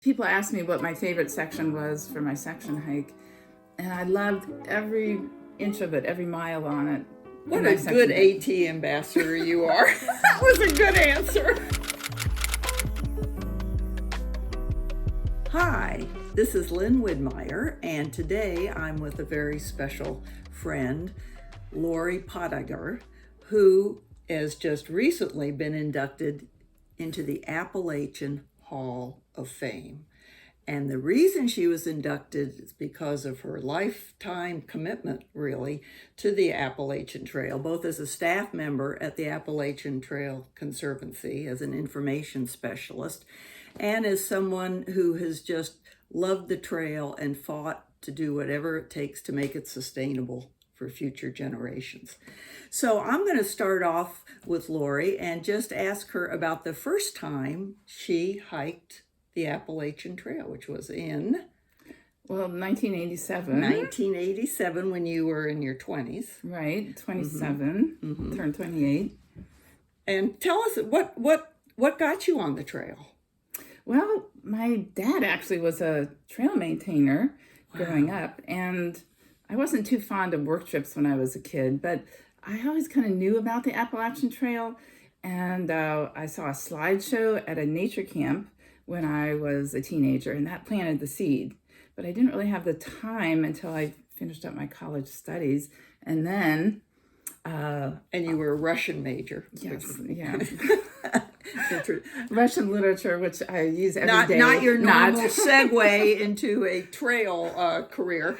People asked me what my favorite section was for my section hike, and I loved every inch of it, every mile on it. What a good AT ambassador you are. That was a good answer. Hi, this is Lynn Widmeyer, and today I'm with a very special friend, Laurie Potteiger, who has just recently been inducted into the Appalachian Hall of Fame. And the reason she was inducted is because of her lifetime commitment, really, to the Appalachian Trail, both as a staff member at the Appalachian Trail Conservancy as an information specialist, and as someone who has just loved the trail and fought to do whatever it takes to make it sustainable for future generations. So I'm going to start off with Laurie and just ask her about the first time she hiked the Appalachian Trail, which was in 1987. 1987, when you were in your 20s. Right, 27, turned 28. And tell us what got you on the trail? Well, my dad actually was a trail maintainer growing up, and I wasn't too fond of work trips when I was a kid, but I always kind of knew about the Appalachian Trail, and I saw a slideshow at a nature camp when I was a teenager, and that planted the seed. But I didn't really have the time until I finished up my college studies, and then... and you were a Russian major. Yes, yeah. Russian literature, which I use every day. Not your normal segue into a trail career.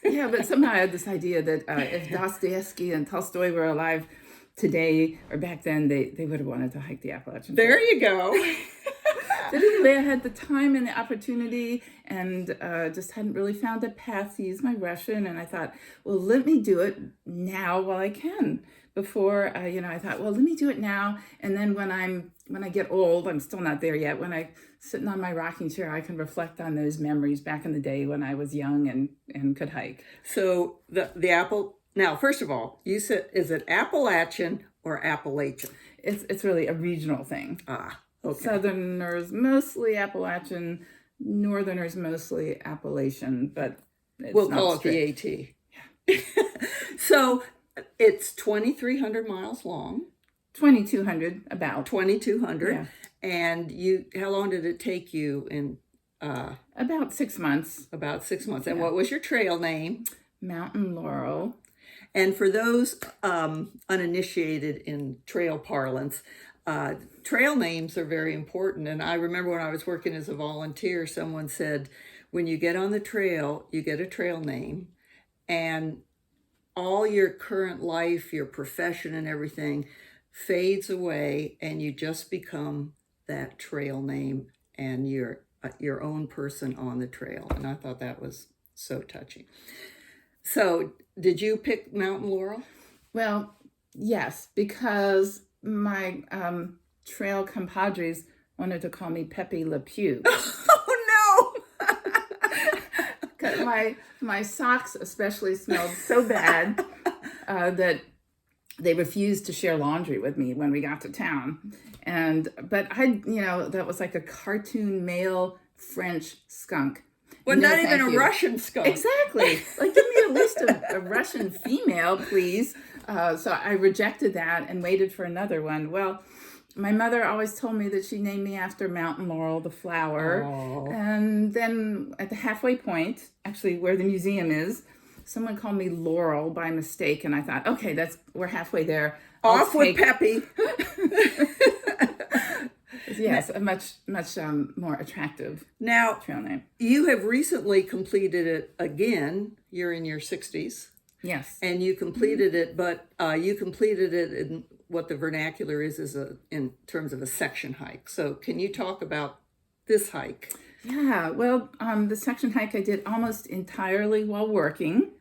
Yeah, but somehow I had this idea that if Dostoevsky and Tolstoy were alive today or back then, they would have wanted to hike the Appalachian Trail. There you go. But anyway, I had the time and the opportunity and just hadn't really found a path to use my Russian. And I thought, well, let me do it now while I can. Before, I thought, well, let me do it now. And then when I get old, I'm still not there yet. When I'm sitting on my rocking chair, I can reflect on those memories back in the day when I was young and could hike. So now, first of all, you said, is it Appalachian or Appalachian? It's really a regional thing. Okay. Southerners mostly Appalachian, Northerners mostly Appalachian, but we'll call it the AT. Yeah. So it's 2,300 miles long. 2,200 about. 2,200. Yeah. And how long did it take you in? About 6 months. About 6 months. And what was your trail name? Mountain Laurel. And for those uninitiated in trail parlance, trail names are very important. And I remember when I was working as a volunteer, someone said, when you get on the trail, you get a trail name, and all your current life, your profession and everything fades away, and you just become that trail name and your own person on the trail. And I thought that was so touching. So did you pick Mountain Laurel? Well, yes, because my trail compadres wanted to call me Pepe Le Pew. Oh, no! Because my socks especially smelled so bad that they refused to share laundry with me when we got to town. But that was like a cartoon male French skunk. Well, no, not even a Russian skunk. Exactly. Like, give me at least a Russian female, please. So I rejected that and waited for another one. Well, my mother always told me that she named me after Mountain Laurel, the flower. Aww. And then at the halfway point, actually where the museum is, someone called me Laurel by mistake. And I thought, okay, we're halfway there. Off with Peppy. Yes, a much more attractive trail name. You have recently completed it again. You're in your 60s. Yes. And you completed it, but you completed it in what the vernacular is in terms of a section hike. So can you talk about this hike? Yeah, well, the section hike I did almost entirely while working.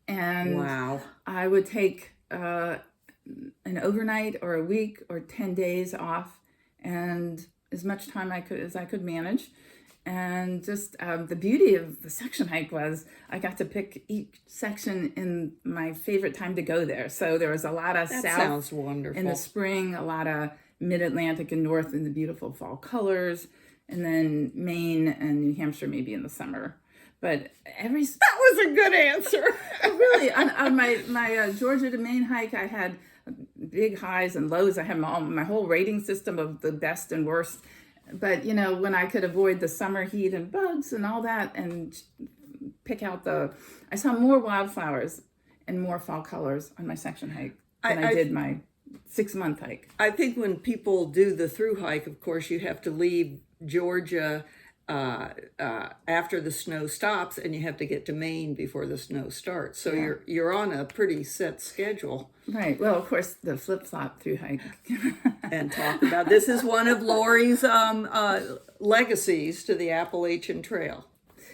And wow. I would take an overnight or a week or 10 days off, and as much time as I could manage. And just the beauty of the section hike was I got to pick each section in my favorite time to go there. So there was a lot of south sounds wonderful in the spring, a lot of mid-Atlantic and north in the beautiful fall colors, and then Maine and New Hampshire maybe in the summer. But that was a good answer. Really, on my Georgia to Maine hike, I had big highs and lows. I had my whole rating system of the best and worst. But when I could avoid the summer heat and bugs and all that, and pick out I saw more wildflowers and more fall colors on my section hike than I did my 6-month hike. I think when people do the through hike, of course, you have to leave Georgia after the snow stops, and you have to get to Maine before the snow starts. So you're on a pretty set schedule. Right. Well, of course, the flip-flop through hike. And talk about this is one of Laurie's legacies to the Appalachian Trail.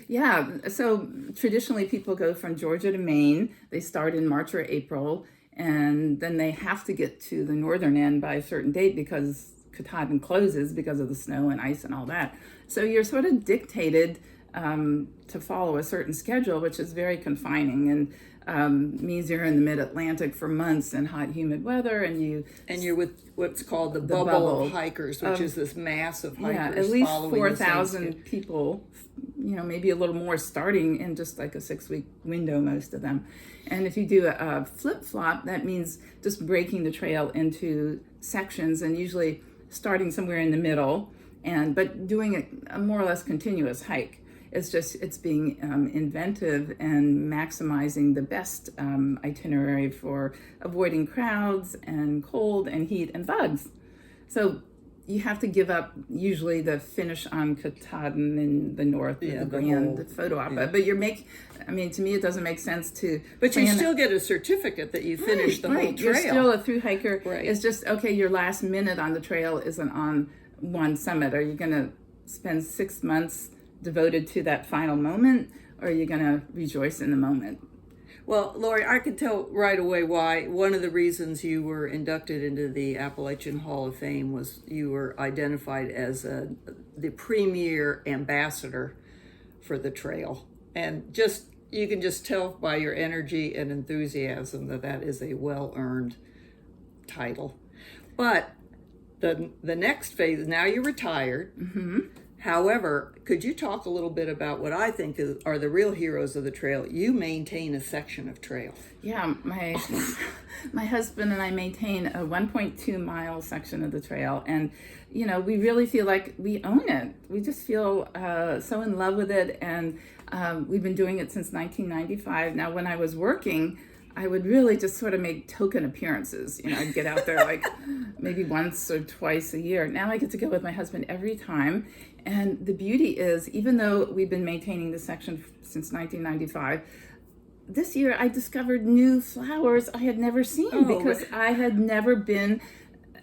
Yeah. So traditionally, people go from Georgia to Maine. They start in March or April, and then they have to get to the northern end by a certain date because Katahdin closes because of the snow and ice and all that. So you're sort of dictated to follow a certain schedule, which is very confining and means you're in the mid-Atlantic for months in hot, humid weather, and you're with what's called the bubble of hikers, which is this mass of hikers. Yeah, at least 4,000 people, maybe a little more, starting in just like a 6-week window, most of them. And if you do a flip-flop, that means just breaking the trail into sections, and usually starting somewhere in the middle, but doing a more or less continuous hike. It's being inventive and maximizing the best itinerary for avoiding crowds and cold and heat and bugs. So you have to give up usually the finish on Katahdin in the north, the grand photo op. But to me, it doesn't make sense to. But you still get a certificate that you finished the whole trail. You're still a through hiker. Right. It's just, okay, your last minute on the trail isn't on one summit. Are you going to spend 6 months devoted to that final moment, or are you going to rejoice in the moment? Well, Laurie, I could tell right away why one of the reasons you were inducted into the Appalachian Hall of Fame was you were identified as the premier ambassador for the trail. And you can just tell by your energy and enthusiasm that is a well-earned title. But the next phase, now you're retired. Mm-hmm. However, could you talk a little bit about what I think are the real heroes of the trail? You maintain a section of trail. Yeah, my husband and I maintain a 1.2 mile section of the trail, and we really feel like we own it. We just feel so in love with it, and we've been doing it since 1995. Now, when I was working, I would really just sort of make token appearances. I'd get out there like maybe once or twice a year. Now I get to go with my husband every time. And the beauty is, even though we've been maintaining this section since 1995, this year I discovered new flowers I had never seen because I had never been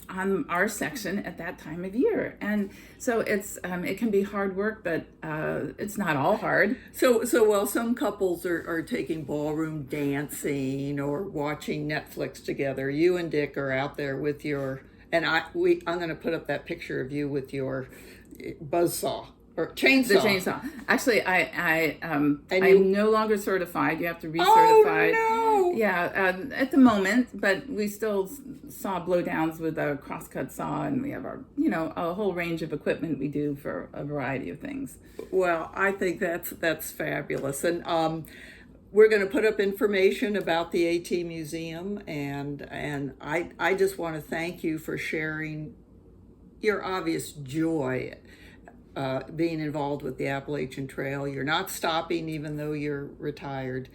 on our section at that time of year. And so it can be hard work, but it's not all hard. So while some couples are taking ballroom dancing or watching Netflix together, you and Dick are out there with I'm going to put up that picture of you with your buzzsaw or chainsaw. The chainsaw. Actually, I'm no longer certified. You have to recertify. Oh, no. Yeah, at the moment, but we still saw blowdowns with a crosscut saw, and we have our, a whole range of equipment we do for a variety of things. Well, I think that's fabulous, and we're going to put up information about the AT Museum, and I just want to thank you for sharing your obvious joy being involved with the Appalachian Trail. You're not stopping even though you're retired.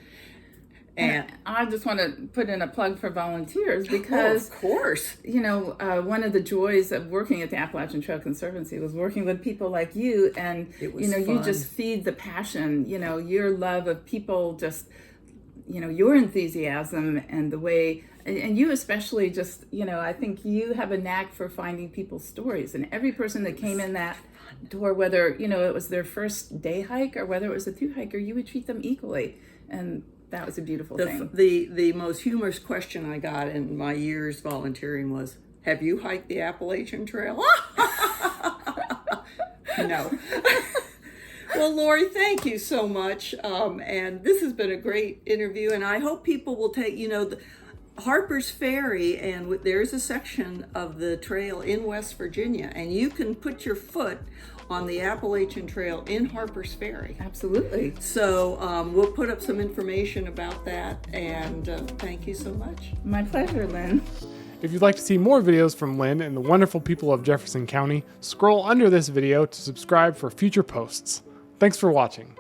And I just want to put in a plug for volunteers because, of course, one of the joys of working at the Appalachian Trail Conservancy was working with people like you, and fun. You just feed the passion. Your love of people, just your enthusiasm and the way, and you especially just I think you have a knack for finding people's stories, and every person that came in that door, whether it was their first day hike or whether it was a through hiker, you would treat them equally, and that was a beautiful thing. The most humorous question I got in my years volunteering was, have you hiked the Appalachian Trail? No. Well, Laurie, thank you so much. And this has been a great interview. And I hope people will take, Harper's Ferry, and there's a section of the trail in West Virginia, and you can put your foot on the Appalachian Trail in Harper's Ferry. Absolutely. So we'll put up some information about that, and thank you so much. My pleasure, Lynn. If you'd like to see more videos from Lynn and the wonderful people of Jefferson County, scroll under this video to subscribe for future posts. Thanks for watching.